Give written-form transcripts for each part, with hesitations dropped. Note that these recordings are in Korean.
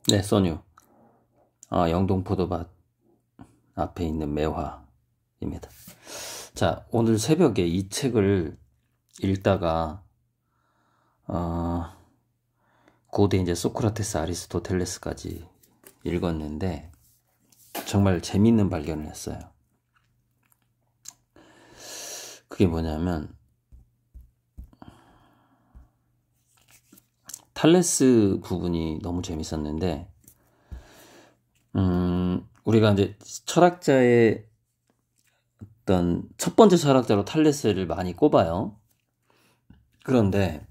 네, 써뉴. 영동포도밭 앞에 있는 매화입니다. 자, 오늘 새벽에 이 책을 읽다가, 어, 고대 이제 소크라테스, 아리스토텔레스까지 읽었는데, 정말 재밌는 발견을 했어요. 그게 뭐냐면, 탈레스 부분이 너무 재밌었는데, 우리가 이제 철학자의 어떤 첫 번째 철학자로 탈레스를 많이 꼽아요. 그런데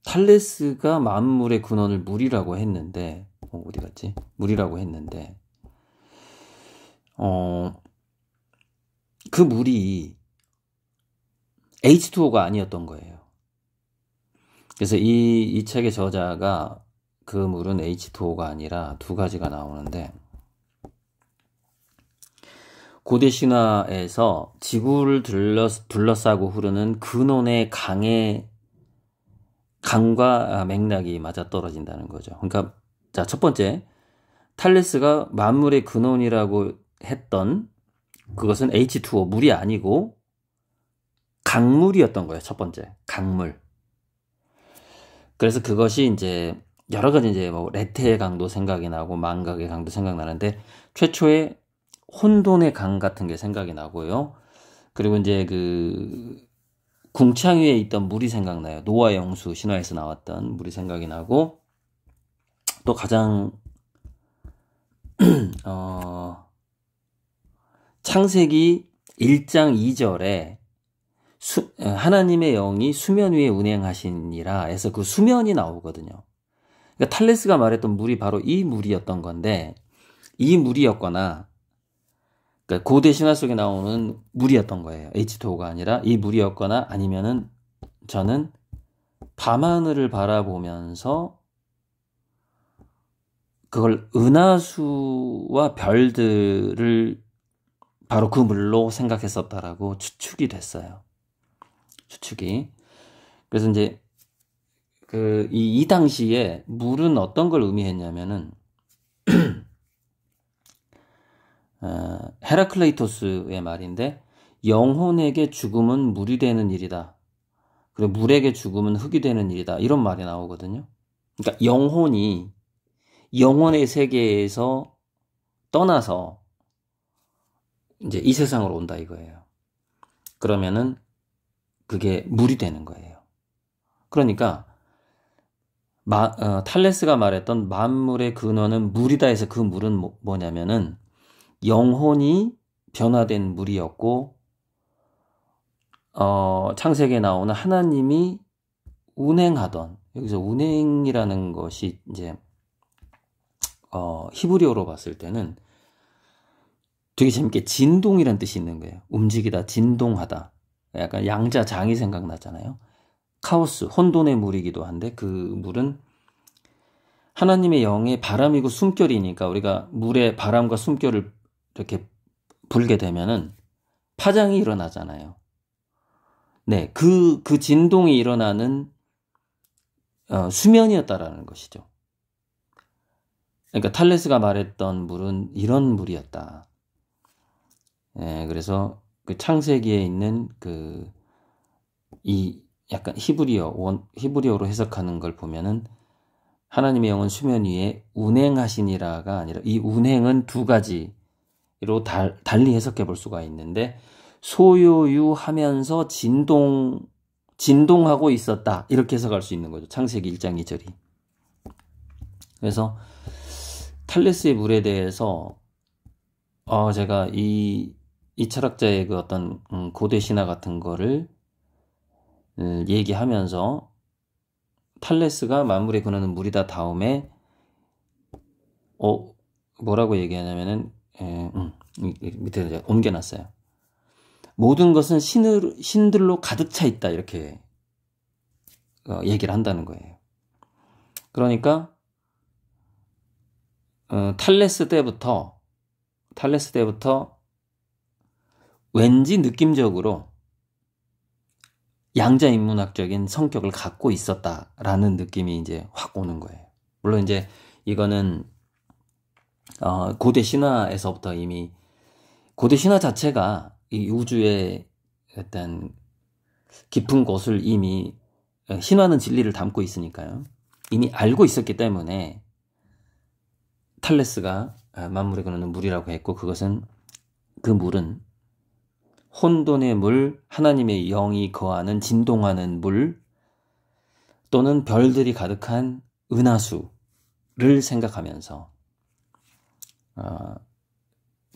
탈레스가 만물의 근원을 물이라고 했는데, 어디 갔지? 물이라고 했는데, 그 물이 H2O가 아니었던 거예요. 그래서 이 책의 저자가 그 물은 H2O가 아니라 두 가지가 나오는데, 고대 신화에서 지구를 둘러싸고 흐르는 근원의 강과 맥락이 맞아떨어진다는 거죠. 그러니까, 자, 첫 번째, 탈레스가 만물의 근원이라고 했던 그것은 H2O, 물이 아니고 강물이었던 거예요. 첫 번째, 강물. 그래서 그것이 이제 여러 가지 이제 뭐 레테의 강도 생각이 나고 망각의 강도 생각나는데, 최초의 혼돈의 강 같은 게 생각이 나고요. 그리고 이제 그 궁창 위에 있던 물이 생각나요. 노아 영수 신화에서 나왔던 물이 생각이 나고, 또 가장 창세기 1장 2절에 하나님의 영이 수면 위에 운행하시니라 해서 그 수면이 나오거든요. 그러니까 탈레스가 말했던 물이 바로 이 물이었던 건데, 이 물이었거나, 그러니까 고대 신화 속에 나오는 물이었던 거예요. H2O가 아니라 이 물이었거나, 아니면은 저는 밤하늘을 바라보면서 그걸 은하수와 별들을 바로 그 물로 생각했었다라고 추측이 됐어요. 추측이. 그래서 이제 이 당시에 물은 어떤 걸 의미했냐면은, 헤라클레이토스의 말인데, 영혼에게 죽음은 물이 되는 일이다. 그리고 물에게 죽음은 흙이 되는 일이다. 이런 말이 나오거든요. 그러니까 영혼의 세계에서 떠나서 이제 이 세상으로 온다 이거예요. 그러면은 그게 물이 되는 거예요. 그러니까 탈레스가 말했던 만물의 근원은 물이다 해서 그 물은 뭐냐면은 영혼이 변화된 물이었고, 창세기에 나오는 하나님이 운행하던, 여기서 운행이라는 것이 이제 히브리어로 봤을 때는 되게 재밌게 진동이란 뜻이 있는 거예요. 움직이다, 진동하다. 약간 양자장이 생각나잖아요. 카오스, 혼돈의 물이기도 한데, 그 물은 하나님의 영의 바람이고 숨결이니까, 우리가 물에 바람과 숨결을 이렇게 불게 되면은 파장이 일어나잖아요. 네, 그 진동이 일어나는 수면이었다라는 것이죠. 그러니까 탈레스가 말했던 물은 이런 물이었다. 예, 그래서 그 창세기에 있는 이 약간 히브리어로 해석하는 걸 보면은, 하나님의 영은 수면 위에 운행하시니라가 아니라, 이 운행은 두 가지로 달리 해석해 볼 수가 있는데, 소요유하면서 진동하고 있었다. 이렇게 해석할 수 있는 거죠. 창세기 1장 2절이. 그래서 탈레스의 물에 대해서 제가 이 철학자의 그 어떤 고대 신화 같은 거를 얘기하면서, 탈레스가 만물의 근원은 물이다 다음에 뭐라고 얘기하냐면은, 밑에 이제 옮겨놨어요. 모든 것은 신들로 가득 차 있다, 이렇게 얘기를 한다는 거예요. 그러니까 탈레스 때부터 왠지 느낌적으로 양자 인문학적인 성격을 갖고 있었다라는 느낌이 이제 확 오는 거예요. 물론 이제 이거는 고대 신화에서부터 이미 고대 신화 자체가 이 우주의 어떤 깊은 곳을 이미 신화는 진리를 담고 있으니까요. 이미 알고 있었기 때문에 탈레스가 만물의 근원은 물이라고 했고, 그것은 그 물은 혼돈의 물, 하나님의 영이 거하는 진동하는 물, 또는 별들이 가득한 은하수를 생각하면서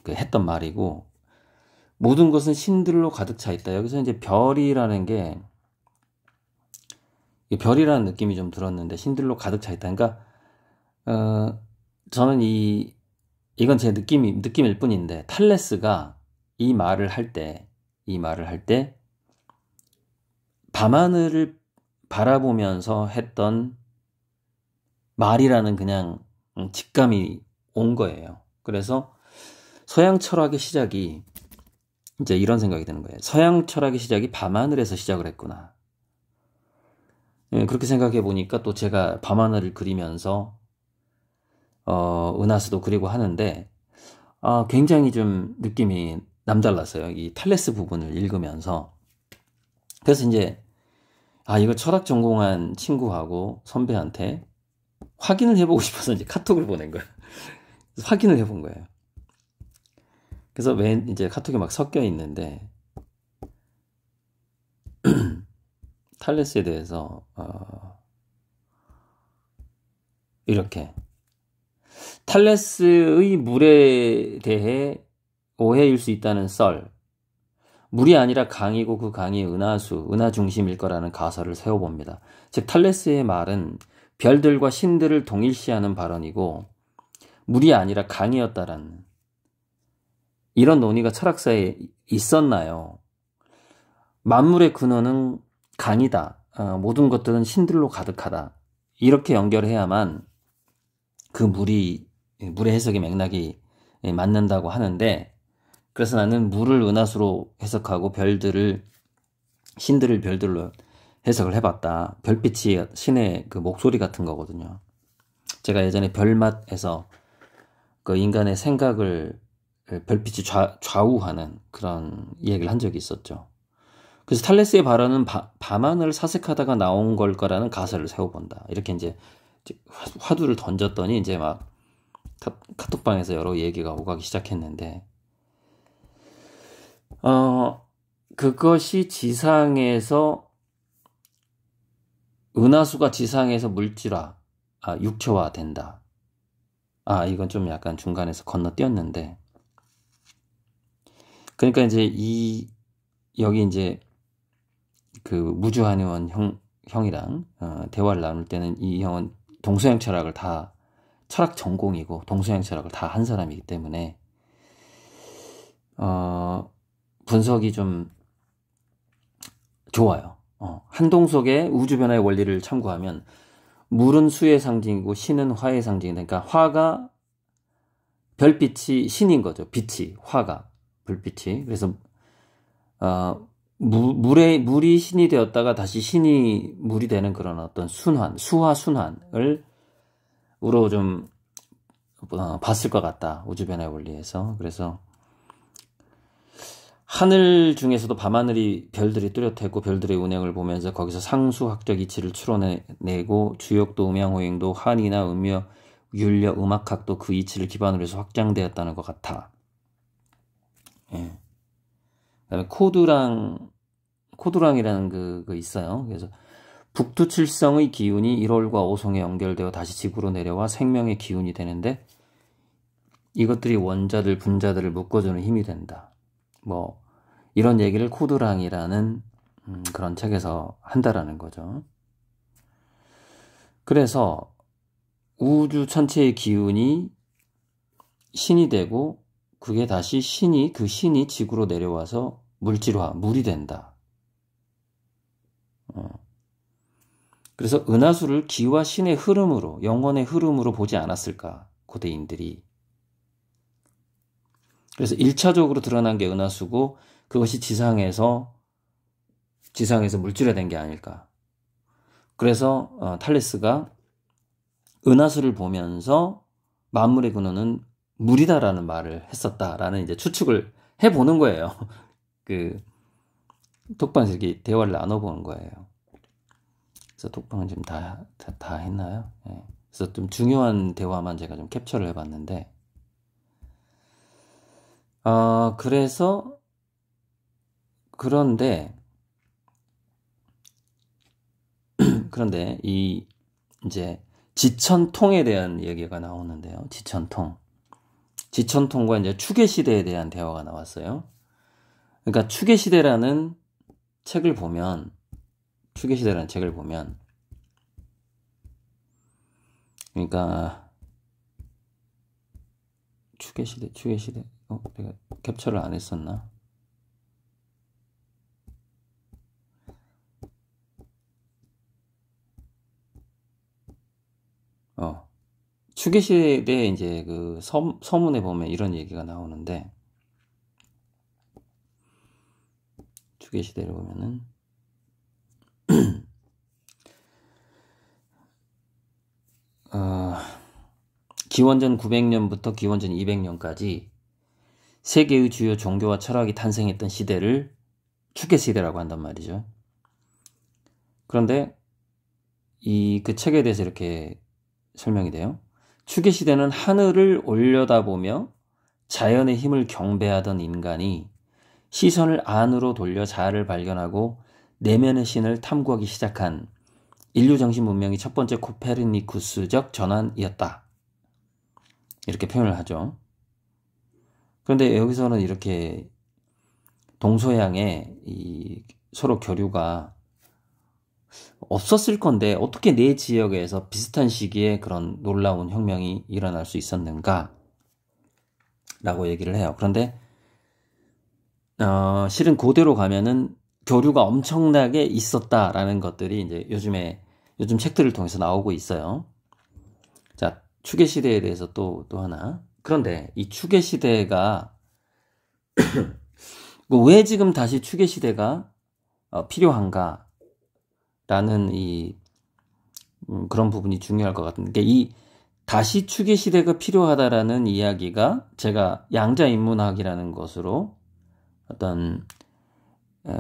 했던 말이고, 모든 것은 신들로 가득 차 있다. 여기서 이제 별이라는 게, 별이라는 느낌이 좀 들었는데, 신들로 가득 차 있다. 그러니까 저는 이건 제 느낌일 뿐인데, 탈레스가 이 말을 할 때 밤하늘을 바라보면서 했던 말이라는 그냥 직감이 온 거예요. 그래서 서양 철학의 시작이 이제 이런 생각이 드는 거예요. 서양 철학의 시작이 밤하늘에서 시작을 했구나. 그렇게 생각해 보니까 또 제가 밤하늘을 그리면서 은하수도 그리고 하는데 굉장히 좀 느낌이 남달랐어요. 이 탈레스 부분을 읽으면서. 그래서 이제 이거 철학 전공한 친구하고 선배한테 확인을 해보고 싶어서 이제 카톡을 보낸 거예요. 확인을 해본 거예요. 그래서 이제 카톡이 막 섞여 있는데, 탈레스에 대해서 이렇게, 탈레스의 물에 대해 오해일 수 있다는 썰, 물이 아니라 강이고 그 강이 은하 중심일 거라는 가설을 세워봅니다. 즉 탈레스의 말은 별들과 신들을 동일시하는 발언이고, 물이 아니라 강이었다라는 이런 논의가 철학사에 있었나요? 만물의 근원은 강이다. 모든 것들은 신들로 가득하다. 이렇게 연결해야만 그 물의 해석의 맥락이 맞는다고 하는데, 그래서 나는 물을 은하수로 해석하고 신들을 별들로 해석을 해봤다. 별빛이 신의 그 목소리 같은 거거든요. 제가 예전에 별맛에서 그 인간의 생각을 별빛이 좌우하는 그런 얘기를 한 적이 있었죠. 그래서 탈레스의 발언은 밤하늘을 사색하다가 나온 걸 거라는 가설을 세워본다. 이렇게 이제 화두를 던졌더니 이제 막 카톡방에서 여러 얘기가 오가기 시작했는데, 그것이 은하수가 지상에서 육체화 된다. 이건 좀 약간 중간에서 건너뛰었는데, 그러니까 이제 여기 이제 그 무주한의원 형이랑 대화를 나눌 때는 이 형은 동서양 철학을 다 철학 전공이고 동서양 철학을 다 한 사람이기 때문에 분석이 좀 좋아요. 한동석의 우주변화의 원리를 참고하면 물은 수의 상징이고 신은 화의 상징이다. 그러니까 화가 별빛이 신인 거죠. 화가 불빛이. 그래서 물이 신이 되었다가 다시 신이 물이 되는 그런 어떤 수화 순환을 우로 좀 봤을 것 같다. 우주변화의 원리에서. 그래서 하늘 중에서도 밤하늘이 별들이 뚜렷했고 별들의 운행을 보면서 거기서 상수학적 이치를 추론해내고 주역도 음양호행도 한이나 음력, 율력, 음악학도 그 이치를 기반으로 해서 확장되었다는 것 같아. 예. 그다음에 코두랑이라는 그거 있어요. 그래서 북두칠성의 기운이 1월과 5성에 연결되어 다시 지구로 내려와 생명의 기운이 되는데 이것들이 원자들, 분자들을 묶어주는 힘이 된다. 이런 얘기를 코두랑이라는 그런 책에서 한다라는 거죠. 그래서 우주 전체의 기운이 신이 되고 그게 다시 그 신이 지구로 내려와서 물이 된다. 그래서 은하수를 기와 신의 흐름으로, 영원의 흐름으로 보지 않았을까, 고대인들이. 그래서 1차적으로 드러난 게 은하수고 그것이 지상에서 지상에서 물질화 된 게 아닐까. 그래서 탈레스가 은하수를 보면서 만물의 근원은 물이다라는 말을 했었다라는 이제 추측을 해보는 거예요. 그 톡방에서 이렇게 대화를 나눠보는 거예요. 그래서 톡방은 지금 다 했나요? 네. 그래서 좀 중요한 대화만 제가 좀 캡처를 해봤는데, 그래서 그런데 이 이제 지천통에 대한 얘기가 나오는데요. 지천통과 이제 추계 시대에 대한 대화가 나왔어요. 그러니까 추계 시대라는 책을 보면 그러니까 추계 시대 내가 캡처를 안 했었나? 추계 시대에 이제 그 서문에 보면 이런 얘기가 나오는데, 추계 시대를 보면은 기원전 900년부터 기원전 200년까지 세계의 주요 종교와 철학이 탄생했던 시대를 추계 시대라고 한단 말이죠. 그런데 그 책에 대해서 이렇게 설명이 돼요. 추계 시대는 하늘을 올려다보며 자연의 힘을 경배하던 인간이 시선을 안으로 돌려 자아를 발견하고 내면의 신을 탐구하기 시작한 인류 정신 문명의 첫 번째 코페르니쿠스적 전환이었다. 이렇게 표현을 하죠. 그런데 여기서는 이렇게 동서양의 서로 교류가 없었을 건데 어떻게 내 지역에서 비슷한 시기에 그런 놀라운 혁명이 일어날 수 있었는가? 라고 얘기를 해요. 그런데 실은 그대로 가면은 교류가 엄청나게 있었다라는 것들이 이제 요즘 책들을 통해서 나오고 있어요. 자, 추계 시대에 대해서 또 하나. 그런데 이 추계 시대가 왜 지금 다시 추계 시대가 필요한가? 라는 그런 부분이 중요할 것 같은데, 이 다시 추계 시대가 필요하다라는 이야기가 제가 양자인문학이라는 것으로 어떤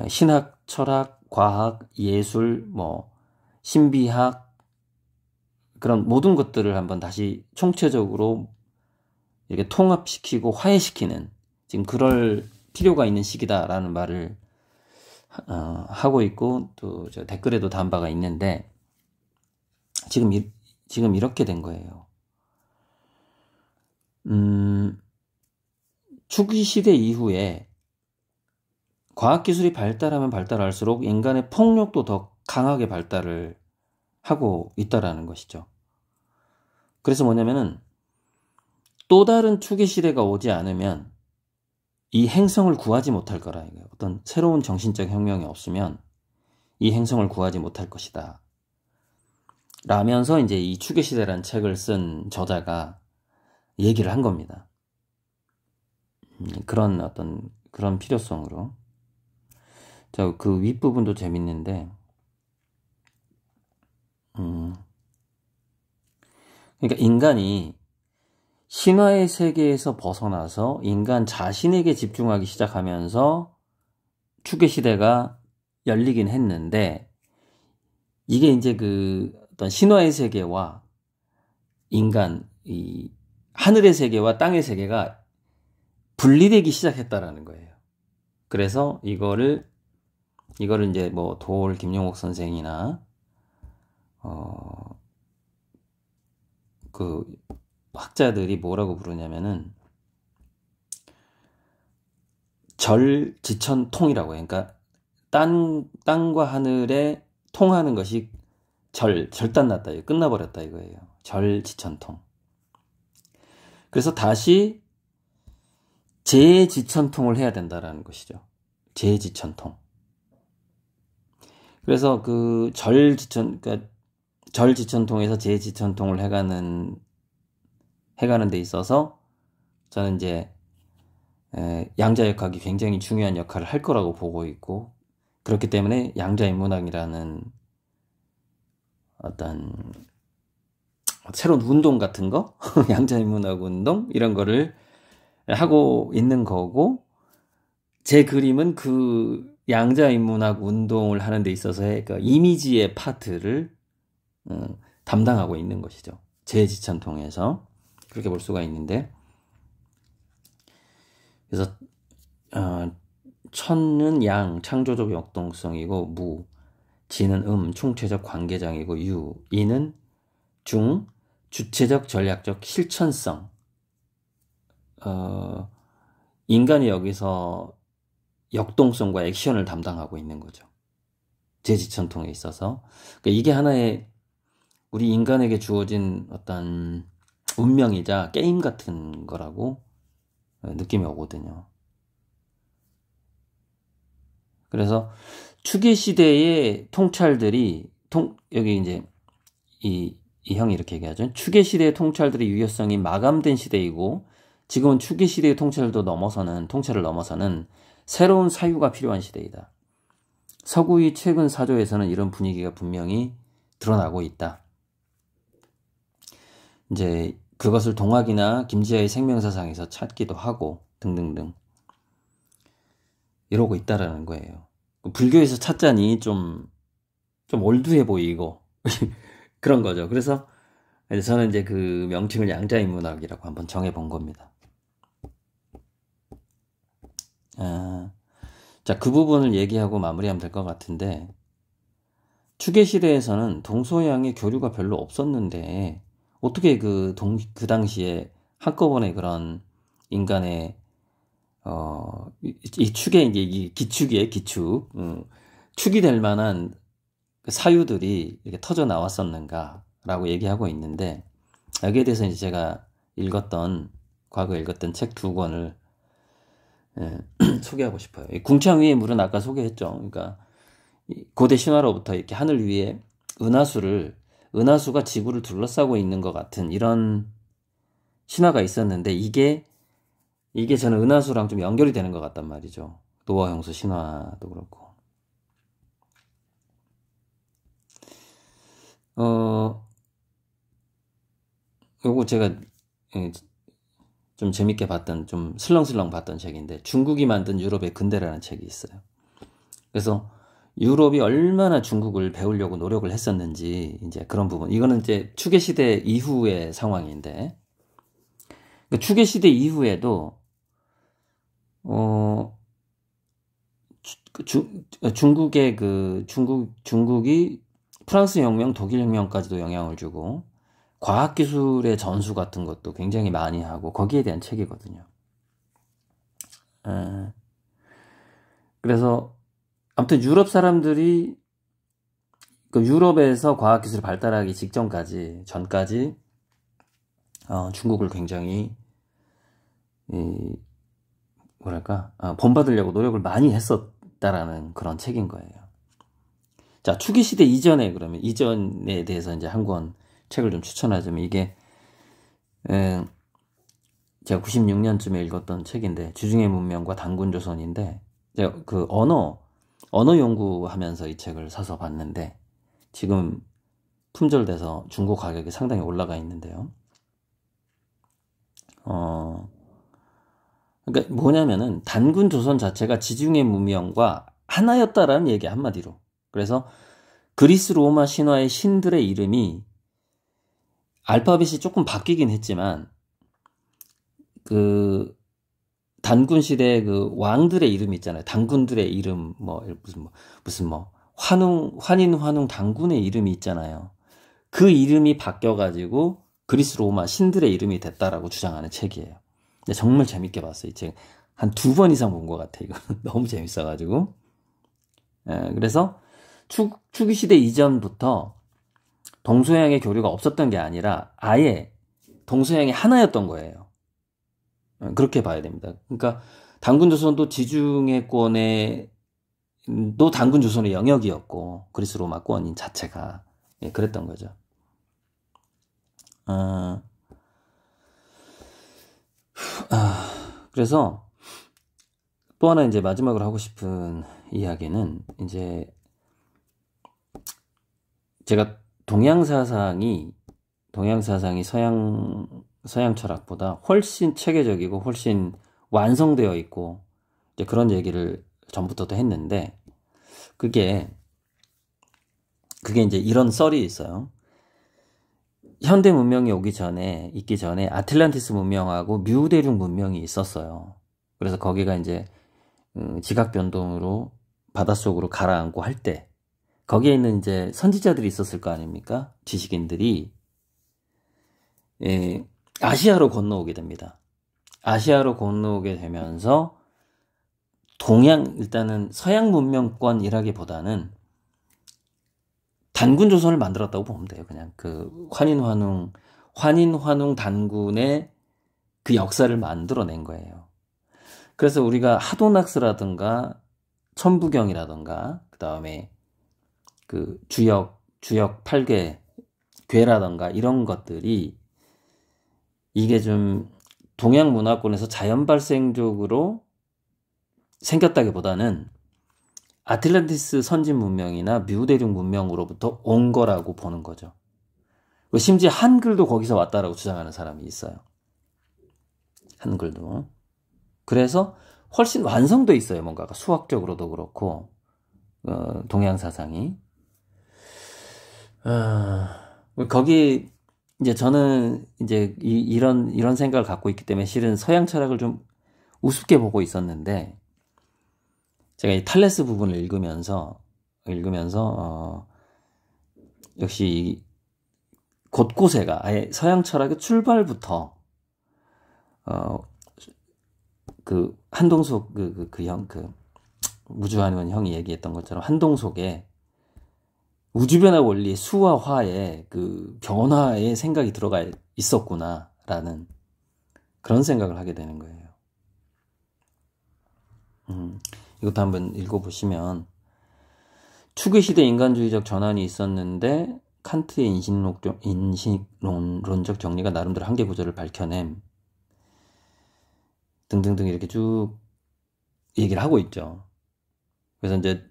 신학, 철학, 과학, 예술, 신비학 그런 모든 것들을 한번 다시 총체적으로 이렇게 통합시키고 화해시키는 지금 그럴 필요가 있는 시기다라는 말을 하고 있고, 또 저 댓글에도 단 바가 있는데, 지금 이렇게 된 거예요. 추기 시대 이후에 과학기술이 발달하면 발달할수록 인간의 폭력도 더 강하게 발달을 하고 있다라는 것이죠. 그래서 뭐냐면은 또 다른 추기 시대가 오지 않으면 이 행성을 구하지 못할 거라 이거예요. 어떤 새로운 정신적 혁명이 없으면 이 행성을 구하지 못할 것이다. 라면서 이제 이 추계 시대라는 책을 쓴 저자가 얘기를 한 겁니다. 그런 필요성으로. 자, 그 윗부분도 재밌는데, 그러니까 인간이 신화의 세계에서 벗어나서 인간 자신에게 집중하기 시작하면서 추계 시대가 열리긴 했는데, 이게 이제 그 어떤 신화의 세계와 인간, 이 하늘의 세계와 땅의 세계가 분리되기 시작했다라는 거예요. 그래서 이거를 이제 도올 김용옥 선생이나 그 학자들이 뭐라고 부르냐면은 절지천통이라고 해요. 그러니까 땅과 하늘에 통하는 것이 절단났다, 끝나버렸다 이거예요. 절지천통. 그래서 다시 재지천통을 해야 된다라는 것이죠. 재지천통. 그래서 그 그러니까 절지천통에서 재지천통을 해가는 데 있어서 저는 이제 양자역학이 굉장히 중요한 역할을 할 거라고 보고 있고, 그렇기 때문에 양자인문학이라는 어떤 새로운 운동 같은 거, 양자인문학 운동 이런 거를 하고 있는 거고, 제 그림은 그 양자인문학 운동을 하는 데 있어서의 그 이미지의 파트를 담당하고 있는 것이죠. 제 지천 통해서 그렇게 볼 수가 있는데, 그래서 천은 양, 창조적 역동성이고, 무, 지는 충체적 관계장이고, 유, 이는 중, 주체적 전략적 실천성. 인간이 여기서 역동성과 액션을 담당하고 있는 거죠. 제 지천통에 있어서. 그러니까 이게 하나의 우리 인간에게 주어진 어떤 운명이자 게임 같은 거라고 느낌이 오거든요. 그래서 추계 시대의 통찰들이 여기 이제 이 형이 이렇게 얘기하죠. 추계 시대의 통찰들의 유효성이 마감된 시대이고, 지금은 추계 시대의 통찰을 넘어서는 새로운 사유가 필요한 시대이다. 서구의 최근 사조에서는 이런 분위기가 분명히 드러나고 있다. 이제 그것을 동학이나 김지하의 생명사상에서 찾기도 하고 등등등 이러고 있다라는 거예요. 불교에서 찾자니 좀 올드해 보이고 그런 거죠. 그래서 저는 이제 그 명칭을 양자인문학이라고 한번 정해본 겁니다. 자, 그 부분을 얘기하고 마무리하면 될 것 같은데, 추계 시대에서는 동서양의 교류가 별로 없었는데 어떻게 그 당시에 한꺼번에 그런 인간의 이 축에 이제 이 기축이에요, 기축. 축이 될 만한 그 사유들이 이렇게 터져 나왔었는가라고 얘기하고 있는데, 여기에 대해서 이제 제가 과거에 읽었던 책 2권을 소개하고 싶어요. 궁창 위의 물은 아까 소개했죠. 그러니까 고대 신화로부터 이렇게 하늘 위에 은하수가 지구를 둘러싸고 있는 것 같은 이런 신화가 있었는데, 이게 저는 은하수랑 좀 연결이 되는 것 같단 말이죠. 노아 형수 신화도 그렇고. 요거 제가 좀 재밌게 좀 슬렁슬렁 봤던 책인데, 중국이 만든 유럽의 근대라는 책이 있어요. 그래서 유럽이 얼마나 중국을 배우려고 노력을 했었는지, 이제 그런 부분. 이거는 이제 추계 시대 이후의 상황인데, 그러니까 추계 시대 이후에도 중국이 프랑스 혁명, 독일 혁명까지도 영향을 주고, 과학기술의 전수 같은 것도 굉장히 많이 하고, 거기에 대한 책이거든요. 그래서 아무튼 유럽 사람들이 그 유럽에서 과학기술이 발달하기 전까지 중국을 굉장히 본받으려고 노력을 많이 했었다라는 그런 책인 거예요. 자, 추기 시대 이전에 대해서 이제 한 권 책을 좀 추천하자면, 이게 제가 96년쯤에 읽었던 책인데, 주중의 문명과 단군조선인데, 제가 그 언어 연구하면서 이 책을 사서 봤는데, 지금 품절돼서 중고 가격이 상당히 올라가 있는데요. 그러니까 뭐냐면은 단군조선 자체가 지중해 문명과 하나였다라는 얘기 한마디로. 그래서 그리스 로마 신화의 신들의 이름이 알파벳이 조금 바뀌긴 했지만, 그 단군 시대 그 왕들의 이름 있잖아요. 단군들의 이름 무슨 환인 단군의 이름이 있잖아요. 그 이름이 바뀌어가지고 그리스 로마 신들의 이름이 됐다라고 주장하는 책이에요. 근데 정말 재밌게 봤어요. 이 책 한 2번 이상 본 것 같아요. 이거 너무 재밌어가지고. 그래서 추기 시대 이전부터 동서양의 교류가 없었던 게 아니라 아예 동서양이 하나였던 거예요. 그렇게 봐야 됩니다. 그러니까 단군조선도 지중해권의 또 단군조선의 영역이었고, 그리스 로마권인 자체가 그랬던 거죠. 그래서 또 하나 이제 마지막으로 하고 싶은 이야기는 이제 제가 동양 사상이 서양 철학보다 훨씬 체계적이고 훨씬 완성되어 있고 이제 그런 얘기를 전부터도 했는데 그게 이제 이런 썰이 있어요. 현대 문명이 있기 전에 아틀란티스 문명하고 뮤 대륙 문명이 있었어요. 그래서 거기가 이제 지각 변동으로 바닷속으로 가라앉고 할 때 거기에 있는 이제 선지자들이 있었을 거 아닙니까? 지식인들이 아시아로 건너오게 됩니다. 아시아로 건너오게 되면서 일단은 서양 문명권이라기보다는 단군 조선을 만들었다고 보면 돼요. 그냥 그 환인환웅 단군의 그 역사를 만들어낸 거예요. 그래서 우리가 하도낙스라든가 천부경이라든가 그 다음에 그 주역 8개 괴라든가 이런 것들이 이게 좀 동양 문화권에서 자연 발생적으로 생겼다기보다는 아틀란티스 선진 문명이나 뮤 대륙 문명으로부터 온 거라고 보는 거죠. 심지어 한글도 거기서 왔다라고 주장하는 사람이 있어요. 한글도. 그래서 훨씬 완성돼 있어요. 뭔가가 수학적으로도 그렇고 동양 사상이. 거기 이제 저는 이제 이런 생각을 갖고 있기 때문에 실은 서양 철학을 좀 우습게 보고 있었는데 제가 이 탈레스 부분을 읽으면서 역시 곳곳에가 아예 서양 철학의 출발부터 그 한동숙 무주환원 형이 얘기했던 것처럼 한동숙의 우주변화 원리 수와 화의 그 변화의 생각이 들어가 있었구나라는 그런 생각을 하게 되는 거예요. 이것도 한번 읽어보시면 추구시대 인간주의적 전환이 있었는데 칸트의 인식론적 정리가 나름대로 한계 구조를 밝혀냄 등등등 이렇게 쭉 얘기를 하고 있죠. 그래서 이제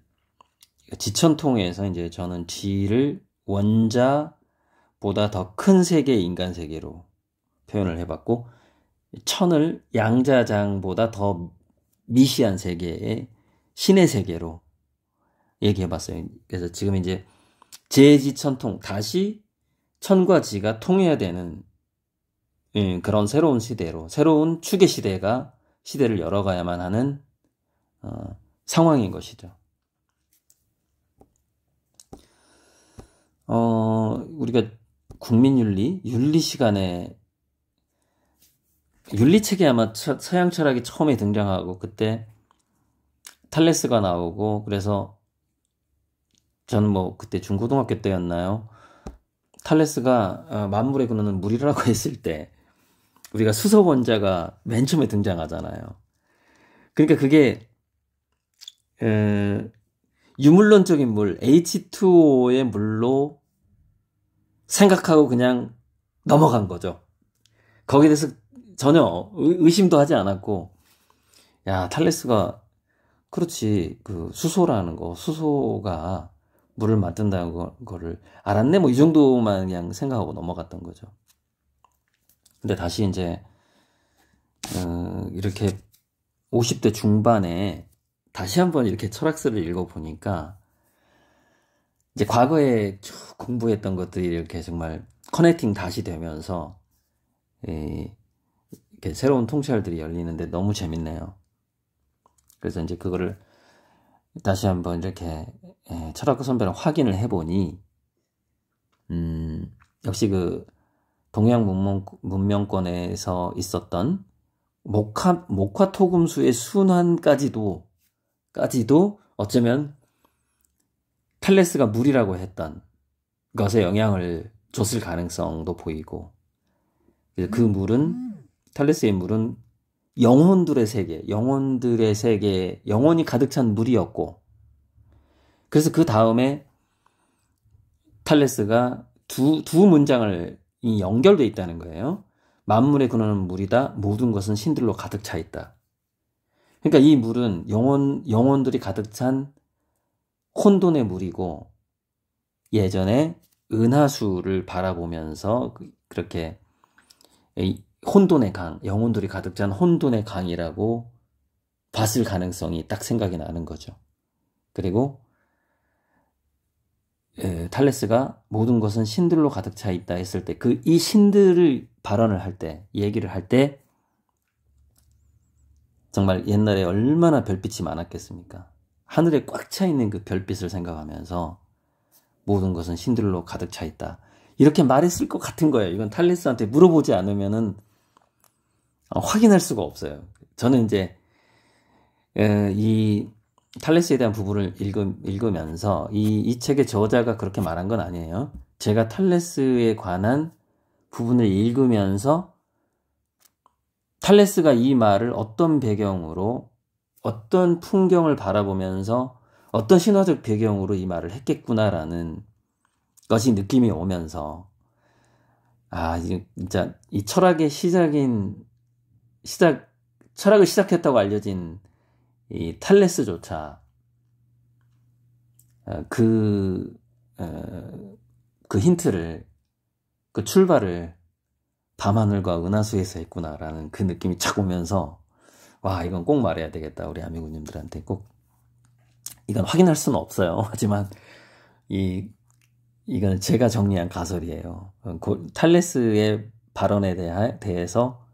지천통에서 이제 저는 지를 원자보다 더 큰 세계의 인간 세계로 표현을 해봤고 천을 양자장보다 더 미시한 세계의 신의 세계로 얘기해봤어요. 그래서 지금 이제 제지천통 다시 천과 지가 통해야 되는 그런 새로운 시대로 새로운 추계 시대를 열어가야만 하는 상황인 것이죠. 우리가 윤리 시간에 윤리책이 아마 서양 철학이 처음에 등장하고 그때 탈레스가 나오고 그래서 저는 그때 중고등학교 때였나요? 탈레스가 만물의 근원은 물이라고 했을 때 우리가 수소 원자가 맨 처음에 등장하잖아요. 그러니까 그게 유물론적인 물 H2O의 물로 생각하고 그냥 넘어간 거죠. 거기에 대해서 전혀 의심도 하지 않았고 야 탈레스가 그렇지 그 수소가 물을 만든다는 거를 알았네 이 정도만 그냥 생각하고 넘어갔던 거죠. 근데 다시 이제 이렇게 50대 중반에 다시 한번 이렇게 철학서를 읽어보니까 이제 과거에 쭉 공부했던 것들이 이렇게 정말 커넥팅 다시 되면서 이렇게 새로운 통찰들이 열리는데 너무 재밌네요. 그래서 이제 그거를 다시 한번 이렇게 철학과 선배랑 확인을 해보니 역시 그 동양 문명권에서 있었던 목화토금수의 순환까지도 어쩌면 탈레스가 물이라고 했던 것에 영향을 줬을 가능성도 보이고 그 물은 탈레스의 물은 영혼들의 세계, 영혼이 가득 찬 물이었고 그래서 그 다음에 탈레스가 두 문장을 연결되어 있다는 거예요. 만물의 근원은 물이다. 모든 것은 신들로 가득 차 있다. 그러니까 이 물은 영혼들이 가득 찬 혼돈의 물이고, 예전에 은하수를 바라보면서 그렇게 혼돈의 강, 영혼들이 가득 찬 혼돈의 강이라고 봤을 가능성이 딱 생각이 나는 거죠. 그리고 탈레스가 모든 것은 신들로 가득 차 있다 했을 때, 이 신들을 발언을 할 때, 얘기를 할 때, 정말 옛날에 얼마나 별빛이 많았겠습니까? 하늘에 꽉 차 있는 그 별빛을 생각하면서 모든 것은 신들로 가득 차 있다, 이렇게 말했을 것 같은 거예요. 이건 탈레스한테 물어보지 않으면은 확인할 수가 없어요. 저는 이제 이 탈레스에 대한 부분을 읽으면서 이 책의 저자가 그렇게 말한 건 아니에요. 제가 탈레스에 관한 부분을 읽으면서 탈레스가 이 말을 어떤 배경으로, 어떤 풍경을 바라보면서, 어떤 신화적 배경으로 이 말을 했겠구나라는 것이 느낌이 오면서, 진짜 이 철학의 철학을 시작했다고 알려진 이 탈레스조차 그 힌트를, 그 출발을 밤하늘과 은하수에서 했구나라는 그 느낌이 착 오면서, 와, 이건 꼭 말해야 되겠다. 우리 아미구님들한테 꼭. 이건 확인할 수는 없어요. 하지만 이건 제가 정리한 가설이에요. 탈레스의 발언에 대해서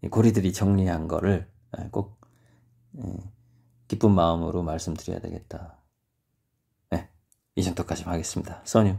고리들이 정리한 거를 꼭 기쁜 마음으로 말씀드려야 되겠다. 네, 이 정도까지 하겠습니다. 써뉴.